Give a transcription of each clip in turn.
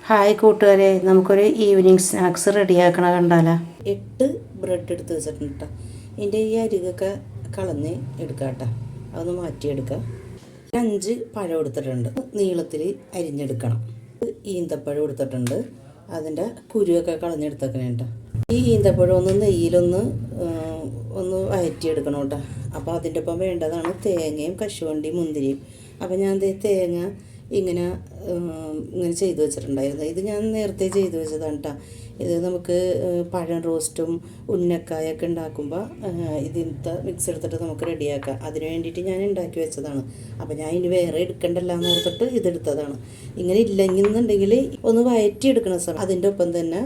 Hi കൂട്ടുകാരെ, നമുക്കൊരു evening snacks റെഡിയാക്കണ കണ്ടാലോ. 8 ബ്രെഡ് എടുത്ത് വെച്ചിട്ടുണ്ട് കേട്ടോ. ഇതിൻ്റെ ഈ അരികൊക്കെ കളഞ്ഞ് എടുക്കാം കേട്ടോ, അതൊന്ന് മാറ്റിയെടുക്കാം. 5 പഴം എടുത്തിട്ടുണ്ട്, നീളത്തിൽ അരിഞ്ഞെടുക്കണം. ഈന്തപ്പഴം എടുത്തിട്ടുണ്ട്, അതിൻ്റെ കുരുവൊക്കെ കളഞ്ഞെടുത്തേക്കണം കേട്ടോ. ഈ ഈന്തപ്പഴം ഒന്ന് നെയ്യിലൊന്ന് വഴറ്റിയെടുക്കണം കേട്ടോ. അപ്പോൾ അതിൻ്റെ ഒപ്പം വേണ്ടതാണ് തേങ്ങയും കശുവണ്ടിയും മുന്തിരിയും. അപ്പോൾ ഞാൻ തേങ്ങ ഇങ്ങനെ ചെയ്തു വെച്ചിട്ടുണ്ടായിരുന്നു. ഇത് ഞാൻ നേരത്തെ ചെയ്തു വെച്ചതാണ് കേട്ടോ. ഇത് നമുക്ക് പഴം റോസ്റ്റും ഉന്നക്കായൊക്കെ ഉണ്ടാക്കുമ്പോൾ ഇതിൻ്റെ മിക്സ് എടുത്തിട്ട് നമുക്ക് റെഡിയാക്കാം. അതിന് വേണ്ടിയിട്ട് ഞാൻ ഉണ്ടാക്കി വെച്ചതാണ്. അപ്പോൾ ഞാൻ ഇനി വേറെ എടുക്കണ്ടല്ലോ എന്ന് ഓർത്തിട്ട് ഇതെടുത്തതാണ്. ഇങ്ങനെ ഇല്ലെന്നുണ്ടെങ്കിൽ ഒന്ന് വഴറ്റിയെടുക്കണ സമയം അതിൻ്റെ ഒപ്പം തന്നെ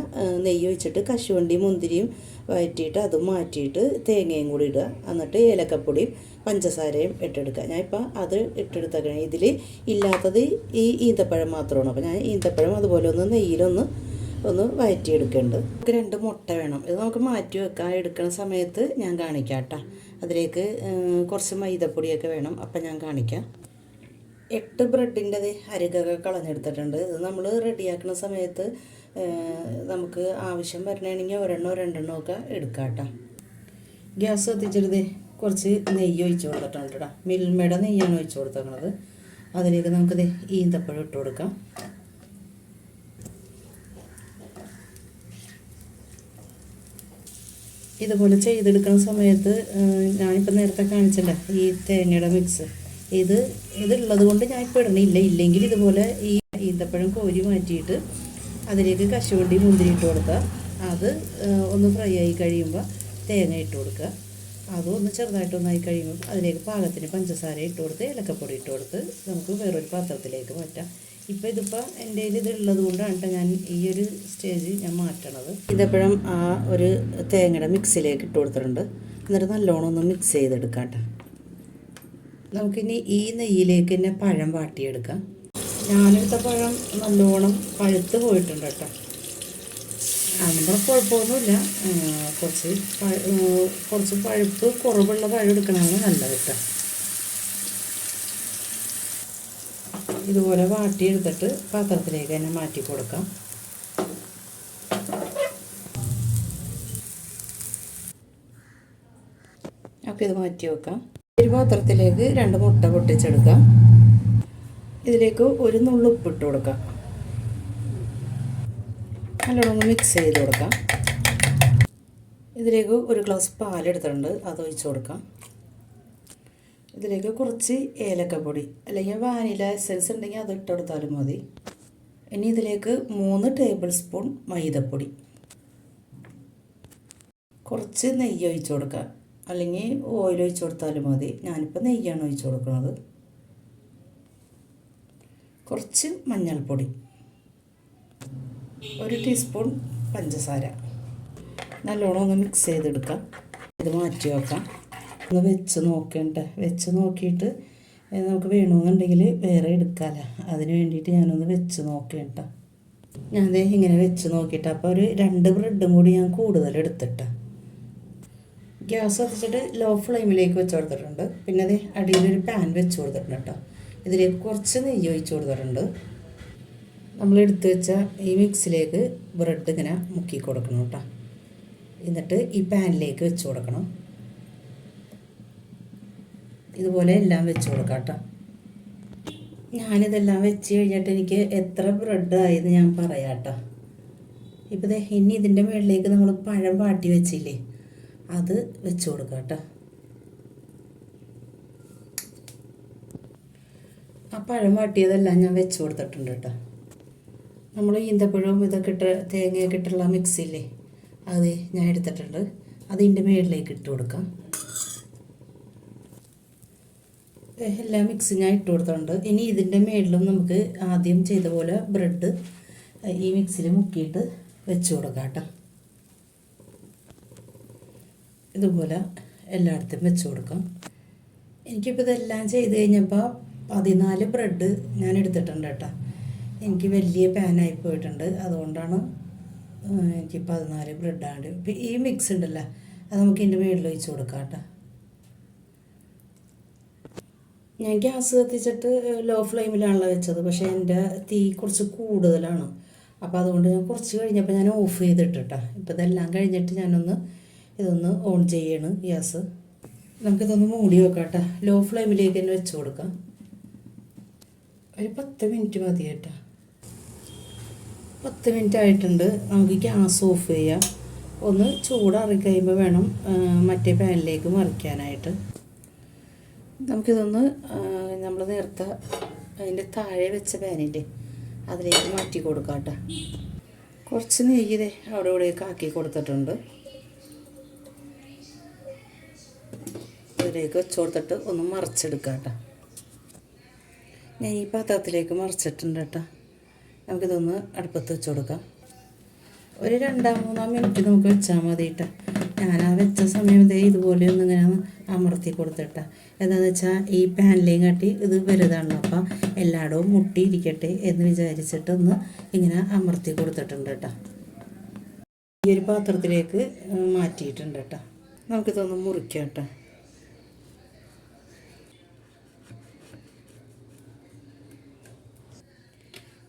നെയ്യ് ഒഴിച്ചിട്ട് കശുവണ്ടിയും മുന്തിരിയും വഴറ്റിയിട്ട് അത് മാറ്റിയിട്ട് തേങ്ങയും കൂടി ഇടുക. എന്നിട്ട് ഏലക്കപ്പൊടിയും പഞ്ചസാരയും ഇട്ടെടുക്കുക. ഞാനിപ്പോൾ അത് ഇട്ടെടുത്തേക്കണം. ഇതിൽ ഇല്ലാത്തത് ഈ ഈന്തപ്പഴം മാത്രമാണ്. അപ്പോൾ ഞാൻ ഈന്തപ്പഴം അതുപോലെ ഒന്ന് നെയ്യിലൊന്ന് വഴറ്റിയെടുക്കുന്നുണ്ട്. നമുക്ക് 2 മുട്ട വേണം. ഇത് നമുക്ക് മാറ്റി വെക്കാൻ എടുക്കുന്ന സമയത്ത് ഞാൻ കാണിക്കാം കേട്ടോ. അതിലേക്ക് കുറച്ച് മൈദപ്പൊടിയൊക്കെ വേണം. അപ്പം ഞാൻ കാണിക്കാം. 8 ബ്രെഡിൻ്റെ അരികൊക്കെ കളഞ്ഞെടുത്തിട്ടുണ്ട്. ഇത് നമ്മൾ റെഡിയാക്കുന്ന സമയത്ത് നമുക്ക് ആവശ്യം വരണമെങ്കിൽ ഒരെണ്ണോ രണ്ടെണ്ണോ ഒക്കെ എടുക്കാം കേട്ടോ. ഗ്യാസ് കത്തിച്ചിട്ട് കുറച്ച് നെയ്യ് ഒഴിച്ച് കൊടുത്തിട്ടുണ്ട് കേട്ടോ. മിൽമയുടെ നെയ്യാണ് ഒഴിച്ച് കൊടുത്തേക്കണത്. അതിലേക്ക് നമുക്ക് ഈന്തപ്പഴം ഇട്ട് കൊടുക്കാം. ഇതുപോലെ ചെയ്തെടുക്കുന്ന സമയത്ത് ഞാനിപ്പോൾ നേരത്തെ കാണിച്ചല്ലോ ഈ തേങ്ങയുടെ മിക്സ്, ഇതുള്ളത് കൊണ്ട് ഞാൻ ഇപ്പോൾ ഇടണില്ല. ഇല്ലെങ്കിൽ ഇതുപോലെ ഈ ഈന്തപ്പഴം കോരി മാറ്റിയിട്ട് അതിലേക്ക് കശുവണ്ടി മുന്തിരി ഇട്ട് കൊടുക്കുക. അത് ഒന്ന് ഫ്രൈ ആയി കഴിയുമ്പോൾ തേങ്ങ ഇട്ട് കൊടുക്കുക. അതൊന്ന് ചെറുതായിട്ടൊന്നായി കഴിയുമ്പോൾ അതിലേക്ക് പാകത്തിന് പഞ്ചസാര ഇട്ട് കൊടുത്ത് ഏലക്കപ്പൊടി ഇട്ട് കൊടുത്ത് നമുക്ക് വേറൊരു പാത്രത്തിലേക്ക് മാറ്റാം. ഇപ്പോൾ ഇതിപ്പോൾ എൻ്റെ കയ്യിൽ ഇതുള്ളത് കൊണ്ടാണ് ഞാൻ ഈ ഒരു സ്റ്റേജ് ഞാൻ മാറ്റണത്. ഈന്തപ്പഴം ആ ഒരു തേങ്ങയുടെ മിക്സിലേക്ക് ഇട്ട് കൊടുത്തിട്ടുണ്ട്. എന്നിട്ട് നല്ലോണം ഒന്ന് മിക്സ് ചെയ്തെടുക്കാം കേട്ടോ. നമുക്കിനി ഈ നെയ്യിലേക്ക് തന്നെ പഴം വാട്ടിയെടുക്കാം. ഞാനെടുത്ത പഴം നല്ലോണം പഴുത്ത് പോയിട്ടുണ്ട് കേട്ടോ. അതിൻ്റെ കുഴപ്പമൊന്നുമില്ല. കുറച്ച് പഴുപ്പ് കുറവുള്ള പഴം എടുക്കണമെന്ന് നല്ലത് കേട്ടോ. ഇതുപോലെ വാട്ടിയെടുത്തിട്ട് പാത്രത്തിലേക്ക് തന്നെ മാറ്റി കൊടുക്കാം. അപ്പോൾ ഇത് മാറ്റി വെക്കാം. ഒരു പാത്രത്തിലേക്ക് 2 മുട്ട പൊട്ടിച്ചെടുക്കാം. ഇതിലേക്ക് ഒരു നുള്ളു ഉപ്പിട്ട് കൊടുക്കാം. നല്ലോണം മിക്സ് ചെയ്ത് കൊടുക്കാം. ഇതിലേക്ക് ഒരു ഗ്ലാസ് പാലെടുത്തിട്ടുണ്ട്, അത് ഒഴിച്ച് കൊടുക്കാം. ഇതിലേക്ക് കുറച്ച് ഏലക്കപ്പൊടി അല്ലെങ്കിൽ വാനില എസൻസ് ഉണ്ടെങ്കിൽ അത് ഇട്ടെടുത്താലും മതി. ഇനി ഇതിലേക്ക് 3 ടേബിൾ സ്പൂൺ മൈദപ്പൊടി, കുറച്ച് നെയ്യ് ഒഴിച്ച് കൊടുക്കുക, അല്ലെങ്കിൽ ഓയിൽ ഒഴിച്ച് കൊടുത്താലും മതി. ഞാനിപ്പോൾ നെയ്യാണ് ഒഴിച്ച് കൊടുക്കുന്നത്. കുറച്ച് മഞ്ഞൾപ്പൊടി, 1 ടീസ്പൂൺ പഞ്ചസാര. നല്ലോണം ഒന്ന് മിക്സ് ചെയ്തെടുക്കാം. ഇത് മാറ്റി വെക്കാം. ഒന്ന് വെച്ച് നോക്കിയിട്ട് നമുക്ക് വേണമെന്നുണ്ടെങ്കിൽ വേറെ എടുക്കാമല്ലോ. അതിന് വേണ്ടിയിട്ട് ഞാനൊന്ന് വെച്ച് നോക്കേണ്ട. ഞാൻ ഇങ്ങനെ വെച്ച് നോക്കിയിട്ട് അപ്പോൾ ഒരു 2 ബ്രെഡും കൂടി ഞാൻ കൂടുതൽ എടുത്തിട്ട് ഗ്യാസ് കത്തിച്ചിട്ട് ലോ ഫ്ലെയിമിലേക്ക് വെച്ച് കൊടുത്തിട്ടുണ്ട്. പിന്നെ അടിയിലൊരു പാൻ വെച്ച് കൊടുത്തിട്ടുണ്ട് കേട്ടോ. ഇതിലേക്ക് കുറച്ച് നെയ്യ് ഒഴിച്ച് കൊടുത്തിട്ടുണ്ട്. നമ്മൾ എടുത്തു വെച്ച ഈ മിക്സിലേക്ക് ബ്രെഡ് ഇങ്ങനെ മുക്കി കൊടുക്കണം കേട്ടോ. എന്നിട്ട് ഈ പാനിലേക്ക് വെച്ച് കൊടുക്കണം. ഇതുപോലെ എല്ലാം വെച്ച് കൊടുക്കാം കേട്ടോ. ഞാനിതെല്ലാം വെച്ച് കഴിഞ്ഞിട്ട് എനിക്ക് എത്ര ബ്രെഡ് ആയെന്ന് ഞാൻ പറയാം കേട്ടോ. ഇപ്പോൾ ഇനി ഇതിൻ്റെ മുകളിലേക്ക് നമ്മൾ പഴം വാട്ടി വെച്ചില്ലേ, അത് വെച്ച് കൊടുക്കാം കേട്ടോ. ആ പഴം വാട്ടിയതെല്ലാം ഞാൻ വെച്ച് കൊടുത്തിട്ടുണ്ട് കേട്ടോ. നമ്മൾ ഈന്തപ്പഴവും ഇതൊക്കെ തേങ്ങയൊക്കെ ഇട്ടുള്ള മിക്സില്ലേ, അത് ഞാൻ എടുത്തിട്ടുണ്ട്. അതിൻ്റെ മുകളിലേക്ക് ഇട്ട് കൊടുക്കാം. എല്ലാ മിക്സും ഞാൻ ഇട്ട് കൊടുത്തിട്ടുണ്ട്. ഇനി ഇതിൻ്റെ മുകളിലും നമുക്ക് ആദ്യം ചെയ്ത പോലെ ബ്രെഡ് ഈ മിക്സിയിൽ മുക്കിയിട്ട് വെച്ച് കൊടുക്കാം കേട്ടോ. ഇതുപോലെ എല്ലായിടത്തും വെച്ച് കൊടുക്കാം. എനിക്കിപ്പോൾ ഇതെല്ലാം ചെയ്ത് കഴിഞ്ഞപ്പോൾ 14 ബ്രെഡ് ഞാൻ എടുത്തിട്ടുണ്ട് കേട്ടോ. എനിക്ക് വലിയ പാനായി പോയിട്ടുണ്ട്, അതുകൊണ്ടാണ് എനിക്ക് 14 ബ്രെഡാണ്. ഇപ്പം ഈ മിക്സ് ഉണ്ടല്ലോ, അത് നമുക്ക് ഇതിൻ്റെ മുകളിൽ ഒഴിച്ച് കൊടുക്കാം കേട്ടോ. ഞാൻ ഗ്യാസ് കത്തിച്ചിട്ട് ലോ ഫ്ലെയിമിലാണല്ലോ വെച്ചത്. പക്ഷേ എൻ്റെ തീ കുറച്ച് കൂടുതലാണ്. അപ്പോൾ അതുകൊണ്ട് ഞാൻ കുറച്ച് കഴിഞ്ഞപ്പോൾ ഞാൻ ഓഫ് ചെയ്തിട്ടാ. ഇപ്പോൾ ഇതെല്ലാം കഴിഞ്ഞിട്ട് ഇതൊന്ന് ഓൺ ചെയ്യണം ഗ്യാസ്. നമുക്കിതൊന്ന് മൂടി വെക്കാം കേട്ടോ. ലോ ഫ്ലെയിമിലേക്ക് തന്നെ വെച്ച് കൊടുക്കാം. ഒരു 10 മിനിറ്റ് മതി കേട്ടോ. 10 മിനിറ്റ് ആയിട്ടുണ്ട്. നമുക്ക് ഗ്യാസ് ഓഫ് ചെയ്യാം. ഒന്ന് ചൂടാറി കഴിയുമ്പോൾ വേണം മറ്റേ പാനിലേക്ക് മറിക്കാനായിട്ട്. നമുക്കിതൊന്ന് നമ്മൾ നേരത്തെ അതിൻ്റെ താഴെ വെച്ച പാനില്ലേ അതിലേക്ക് മാറ്റി കൊടുക്കാം കേട്ടോ. കുറച്ച് നെയ്യ് അവിടെ ഇവിടെയൊക്കെ ആക്കി കൊടുത്തിട്ടുണ്ട്. ഇതിലേക്ക് വെച്ച് കൊടുത്തിട്ട് ഒന്ന് മറിച്ചെടുക്കാം കേട്ടോ. ഞാൻ ഈ പാത്രത്തിലേക്ക് മറിച്ചിട്ടുണ്ട് കേട്ടോ. നമുക്കിതൊന്ന് അടുപ്പത്ത് വെച്ച് കൊടുക്കാം. ഒരു 2-3 മിനിറ്റ് നമുക്ക് വെച്ചാൽ മതി കേട്ടോ. ഞാൻ ആ വെച്ച സമയത്ത് ഇതുപോലെ ഇങ്ങനെ അമർത്തി കൊടുത്തിട്ടാ. എന്താണെന്ന് വെച്ചാൽ ഈ പാനിലേയും കാട്ടി ഇത് വലുതാണ്. അപ്പം എല്ലായിടവും മുട്ടിയിരിക്കട്ടെ എന്ന് വിചാരിച്ചിട്ടൊന്ന് ഇങ്ങനെ അമർത്തി കൊടുത്തിട്ടുണ്ട് കേട്ടോ. ഈ ഒരു പാത്രത്തിലേക്ക് മാറ്റിയിട്ടുണ്ട് കേട്ടോ. നമുക്കിതൊന്ന് മുറിക്കാം കേട്ടോ.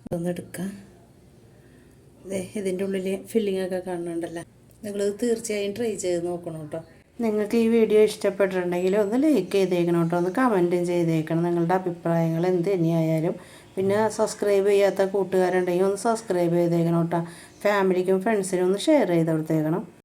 ഇതൊന്നെടുക്കാം. ഇതിൻ്റെ ഉള്ളിൽ ഫില്ലിങ്ങൊക്കെ കാണുന്നുണ്ടല്ലോ. നിങ്ങളിത് തീർച്ചയായും ട്രൈ ചെയ്ത് നോക്കണം കേട്ടോ. നിങ്ങൾക്ക് ഈ വീഡിയോ ഇഷ്ടപ്പെട്ടിട്ടുണ്ടെങ്കിൽ ഒന്ന് ലൈക്ക് ചെയ്തേക്കണം കേട്ടോ. ഒന്ന് കമൻറ്റും ചെയ്തേക്കണം നിങ്ങളുടെ അഭിപ്രായങ്ങൾ എന്ത് തന്നെയായാലും. പിന്നെ സബ്സ്ക്രൈബ് ചെയ്യാത്ത കൂട്ടുകാരുണ്ടെങ്കിൽ ഒന്ന് സബ്സ്ക്രൈബ് ചെയ്തേക്കണം കേട്ടോ. ഫാമിലിക്കും ഫ്രണ്ട്സിനും ഒന്ന് ഷെയർ ചെയ്ത് കൊടുത്തേക്കണം.